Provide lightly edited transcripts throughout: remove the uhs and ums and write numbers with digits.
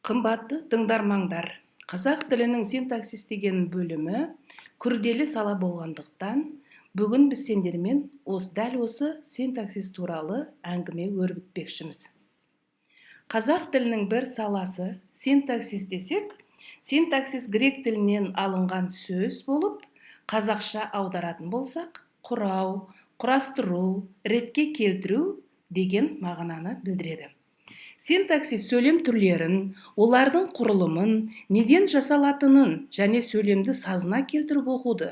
Қымбатты тыңдармандар, қазақ тілінің синтаксис деген бөлімі күрделі сала болғандықтан, бүгін біз сендермен дәл осы синтаксис туралы әңгіме өрбітпекшіміз. Қазақ тілінің бір саласы синтаксис десек, синтаксис грек тілінен алынған сөз болып, қазақша аударатын болсақ, құрау, құрастыру, ретке келтіру деген мағынаны білдіреді. Синтаксис сөйлем түрлерін, олардың құрылымын, неден жасалатынын және сөйлемді сазына келтіріп оқуды,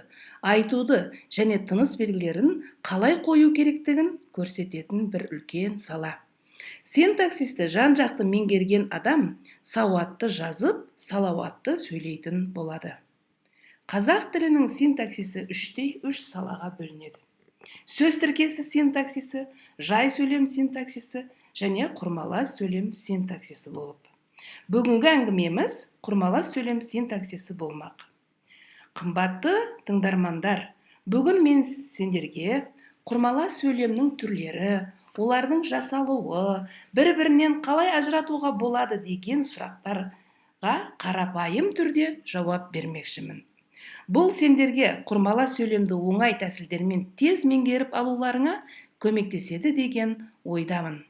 айтуды және тыныс белгілерін қалай қою керектігін көрсететін бір үлкен сала. Синтаксисті жан-жақты меңгерген адам сауатты жазып, салауатты сөйлейтін болады. Қазақ тілінің синтаксисі үш салаға бөлінеді. Сөз тіркесі синтаксисі, жай сөйлем синтаксисі және құрмалас сөйлем синтаксисі болып. Бүгінгі әңгімеміз құрмалас сөйлем синтаксисі болмақ. Қымбатты тыңдармандар, бүгін мен сендерге құрмалас сөйлемнің түрлері, олардың жасалуы, бір-бірінен қалай ажыратуға болады деген сұрақтарға қарапайым түрде жауап бермекшімін. Бұл сендерге құрмалас сөйлемді оңай тәсілдермен тез меңгеріп алуларыңа көмектеседі деген ойдамын.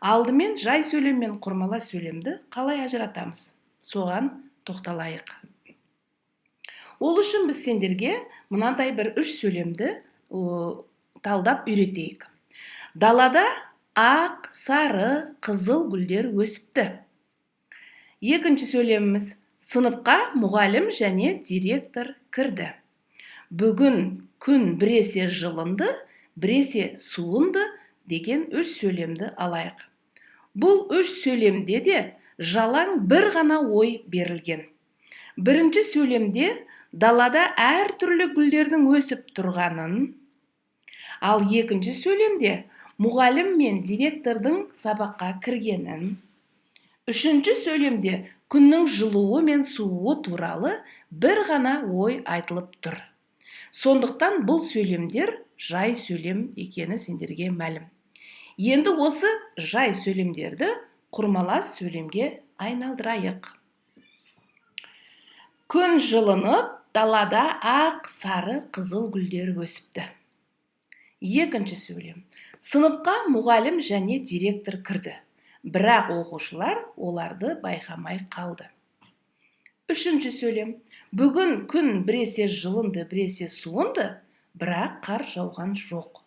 Алдымен жай сөйлем мен құрмалас сөйлемді қалай ажыратамыз? Соған тоқталайық. Ол үшін біз сендерге мынандай бір үш сөйлемді талдап үйретейік. Далада ақ, сары, қызыл гүлдер өсіпті. Екінші сөйлеміміз: сыныпқа мұғалім және директор кірді. Бүгін күн біресе жылынды, біресе суынды деген үш сөйлемді алайық. Бұл үш сөйлемде де жалаң бір ғана ой берілген. Бірінші сөйлемде далада әр түрлі гүлдердің өсіп тұрғанын, ал екінші сөйлемде мұғалім мен директордың сабаққа кіргенін, үшінші сөйлемде күннің жылуы мен суы туралы бір ғана ой айтылып тұр. Сондықтан бұл сөйлемдер жай сөйлем екені сендерге мәлім. Енді осы жай сөйлемдерді құрмалас сөйлемге айналдырайық. Күн жылынып, далада ақ, сары, қызыл гүлдер өсіпті. Екінші сөйлем: сыныпқа мұғалім және директор кірді, бірақ оқушылар оларды байқамай қалды. Үшінші сөйлем: бүгін күн біресе жылынды, біресе суынды, бірақ қар жауған жоқ.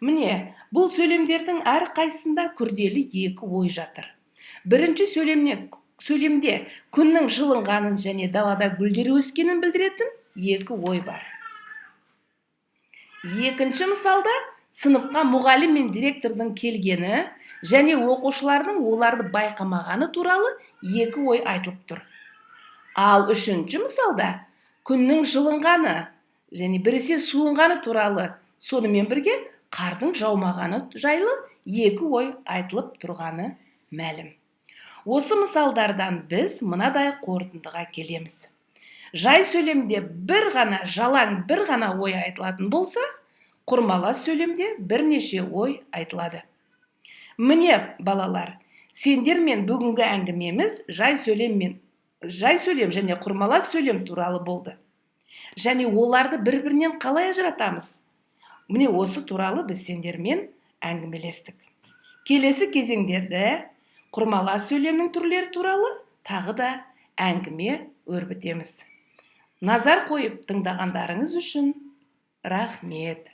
Міне, бұл сөйлемдердің әр қайсында күрделі екі ой жатыр. Бірінші сөйлемде күннің жылынғанын және далада гүлдер өскенін білдіретін екі ой бар. Екінші мысалда сыныпқа мұғалім мен директордың келгені және оқушылардың оларды байқамағаны туралы екі ой айтылып тұр. Ал үшінші мысалда күннің жылынғаны және біресе суынғаны туралы, сонымен бірге қардың жаумағаны жайлы екі ой айтылып тұрғаны мәлім. Осы мысалдардан біз мынадай қорытындыға келеміз. Жай сөйлемде жалаң бір ғана ой айтылатын болса, құрмалас сөйлемде бірнеше ой айтылады. Міне, балалар, сендермен бүгінгі әңгімеміз жай сөйлем және құрмалас сөйлем туралы болды. Және оларды бір-бірінен қалай ажыратамыз? Міне осы туралы біз сендермен әңгімелестік. Келесі кезеңдерде құрмалас сөйлемнің түрлері туралы тағы да әңгіме өрбітеміз. Назар қойып тыңдағандарыңыз үшін рахмет.